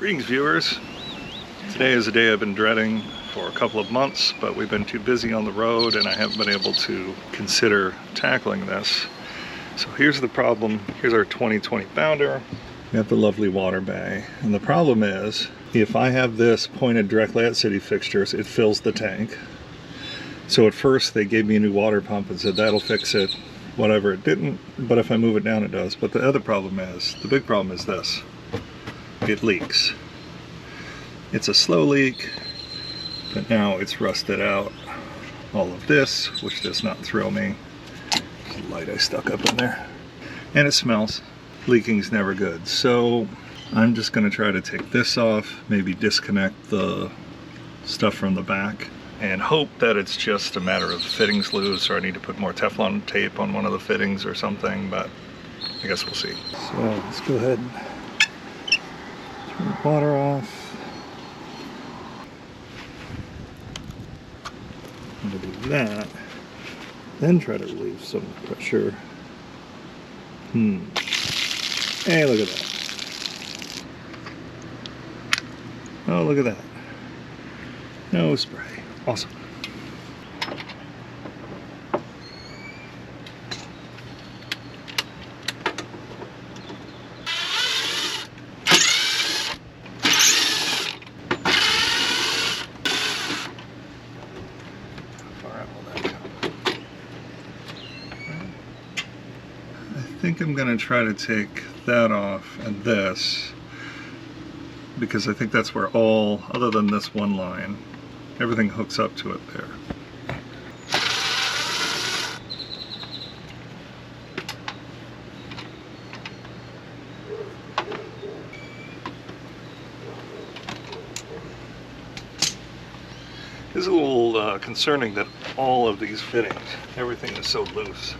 Greetings, viewers. Today is a day I've been dreading for a couple of months, but we've been too busy on the road and I haven't been able to consider tackling this. So here's the problem. Here's our 2020 Bounder. We have the lovely water bay. And the problem is, if I have this pointed directly at city fixtures, it fills the tank. So at first they gave me a new water pump and said that'll fix it. Whatever, it didn't, but if I move it down it does. But the other problem is, the big problem is this. It leaks. It's a slow leak, but now it's rusted out. All of this, which does not thrill me. There's a light I stuck up in there. And it smells. Leaking's never good. So I'm just gonna try to take this off, maybe disconnect the stuff from the back, and hope that it's just a matter of fittings loose, or I need to put more Teflon tape on one of the fittings or something, but I guess we'll see. So let's go ahead and turn the water off. I'm going to do that, then try to relieve some pressure. Hey, look at that. Oh, look at that. No spray. Awesome. I think I'm going to try to take that off and this, because I think that's where all, other than this one line, everything hooks up to it there. It's a little concerning that all of these fittings, everything is so loose.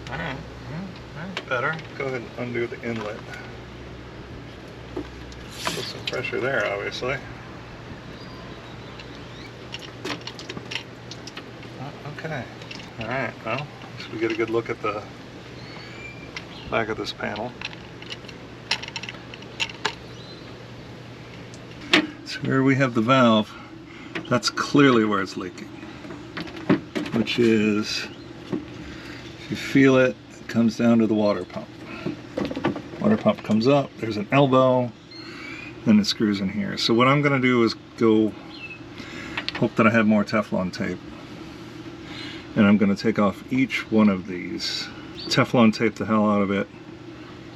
Alright, better. Go ahead and undo the inlet. Put some pressure there, obviously. Okay. Alright, well, so we get a good look at the back of this panel. So here we have the valve. That's clearly where it's leaking. Which is, if you feel it, it comes down to the water pump. Water pump comes up, there's an elbow, then it screws in here. So what I'm going to do is go, hope that I have more Teflon tape. And I'm going to take off each one of these, Teflon tape the hell out of it,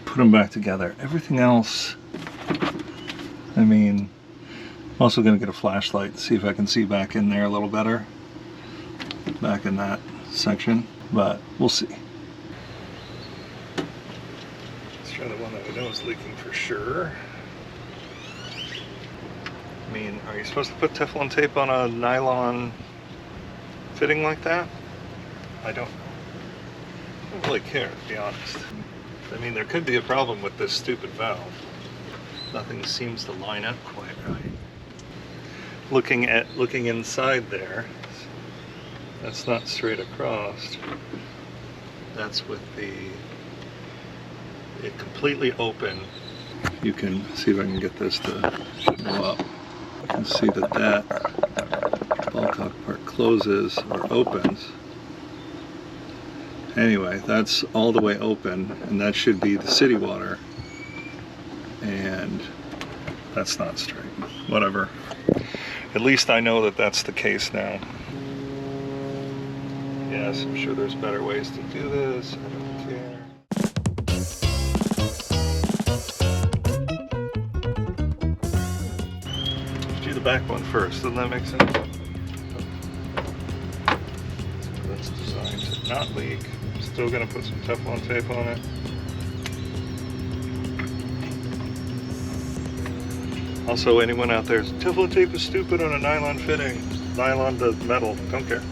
put them back together. Everything else, I mean, I'm also going to get a flashlight to see if I can see back in there a little better. Back in that section, but we'll see. Let's try the one that we know is leaking for sure. I mean, are you supposed to put Teflon tape on a nylon fitting like that? I don't really care, to be honest. I mean, there could be a problem with this stupid valve. Nothing seems to line up quite right. Looking inside there, that's not straight across. That's with it completely open. You can see if I can get this to go up. You can see that ballcock part closes or opens. Anyway, that's all the way open, and that should be the city water. And that's not straight. Whatever. At least I know that that's the case now. Yes, I'm sure there's better ways to do this. I don't care. Let's do the back one first. Doesn't that make sense? So that's designed to not leak. I'm still going to put some Teflon tape on it. Also, anyone out there, Teflon tape is stupid on a nylon fitting. Nylon to metal. Don't care.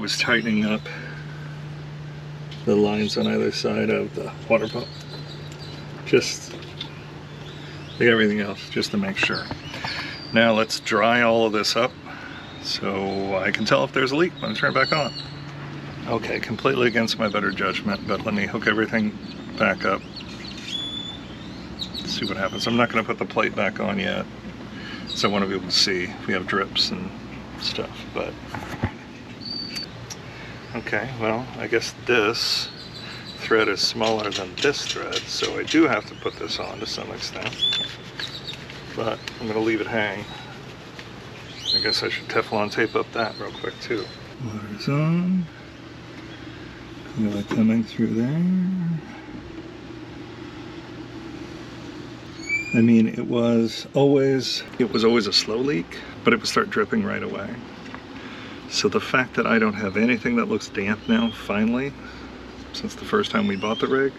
was tightening up the lines on either side of the water pump. Just like everything else, just to make sure. Now let's dry all of this up so I can tell if there's a leak when I turn it back on. Okay, completely against my better judgment, but let me hook everything back up. See what happens. I'm not going to put the plate back on yet, so I want to be able to see if we have drips and stuff, but okay, well, I guess this thread is smaller than this thread, so I do have to put this on to some extent, but I'm going to leave it hang. I guess I should Teflon tape up that real quick too. Water's on. Feel it coming through there. I mean, it was always a slow leak, but it would start dripping right away. So the fact that I don't have anything that looks damp now, finally, since the first time we bought the rig,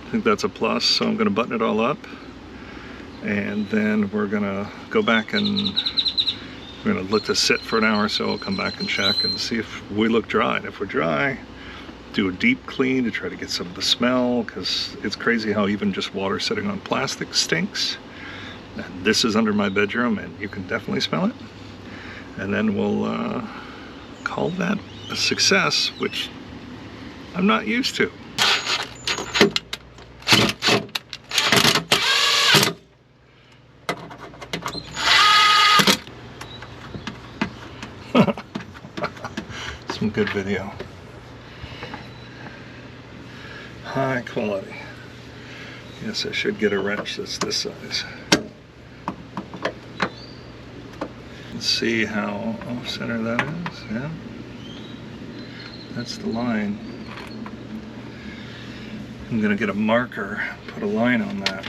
I think that's a plus. So I'm going to button it all up, and then we're going to go back and we're going to let this sit for an hour or so. I'll come back and check and see if we look dry. And if we're dry, do a deep clean to try to get some of the smell, because it's crazy how even just water sitting on plastic stinks. And this is under my bedroom and you can definitely smell it. And then we'll call that a success, which I'm not used to. Some good video. High quality. Yes, I should get a wrench that's this size. Let's see how off center that is. Yeah, that's the line. I'm gonna get a marker, put a line on that.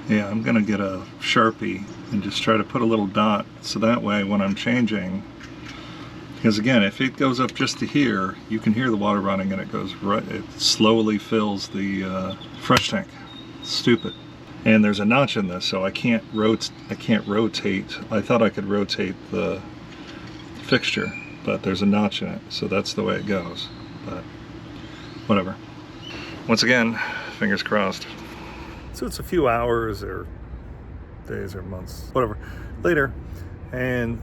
Yeah, I'm gonna get a Sharpie and just try to put a little dot, so that way when I'm changing, because again, if it goes up just to here, you can hear the water running and it goes right, it slowly fills the fresh tank. It's stupid. And there's a notch in this, so I can't rotate. I thought I could rotate the fixture, but there's a notch in it, so that's the way it goes. But whatever. Once again, fingers crossed. So it's a few hours or days or months, whatever, later, and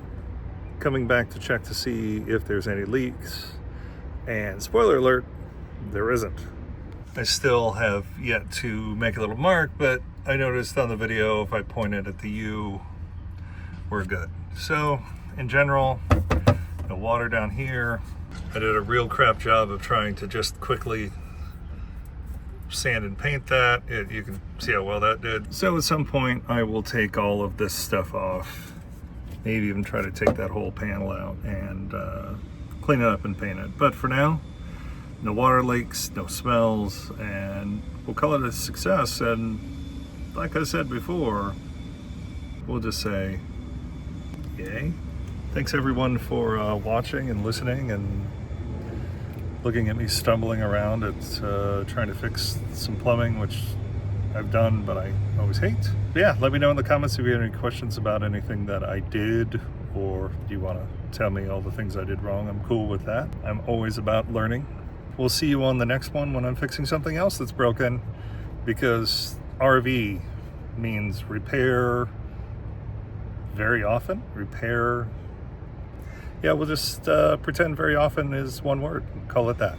coming back to check to see if there's any leaks, and spoiler alert, there isn't. I still have yet to make a little mark, but I noticed on the video if I pointed at the U, we're good. So in general, the water down here, I did a real crap job of trying to just quickly sand and paint that. You can see how well that did. So at some point I will take all of this stuff off, maybe even try to take that whole panel out and clean it up and paint it. But for now, no water leaks, no smells, and we'll call it a success. And like I said before, we'll just say yay. Thanks everyone for watching and listening and looking at me stumbling around at trying to fix some plumbing, which I've done, but I always hate. But yeah, let me know in the comments if you have any questions about anything that I did, or do you want to tell me all the things I did wrong. I'm cool with that. I'm always about learning. We'll see you on the next one when I'm fixing something else that's broken, because RV means repair very often. Repair, yeah, we'll just pretend very often is one word, call it that.